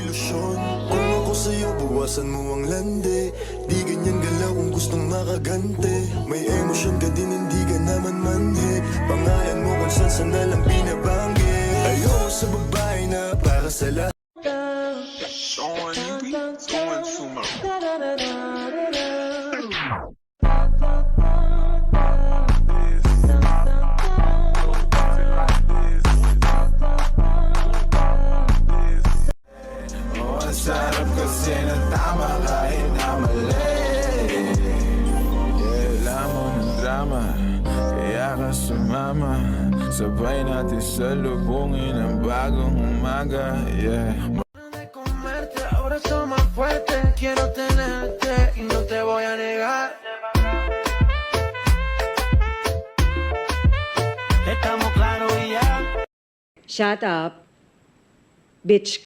ilusyon. Kung ako sa'yo, buwasan mo ang lande. Di ganyan galaw kung gustong makagante. May emosyon ka din, hindi ka naman manhid. Pangalan mo kung saan na lang binabanggit. Ayoko sa babae na para sa lahat. Sean, you be going too much. Ang sarap kasi ng tama kahit na mali. Alam mo ng drama, kaya ka sumama. Sabay natin salubungin ang bagong umaga. De comerte, ahora soy más fuerte. Quiero tenerte y no te voy a negar. Estamos claros y ya. Shut up, bitch.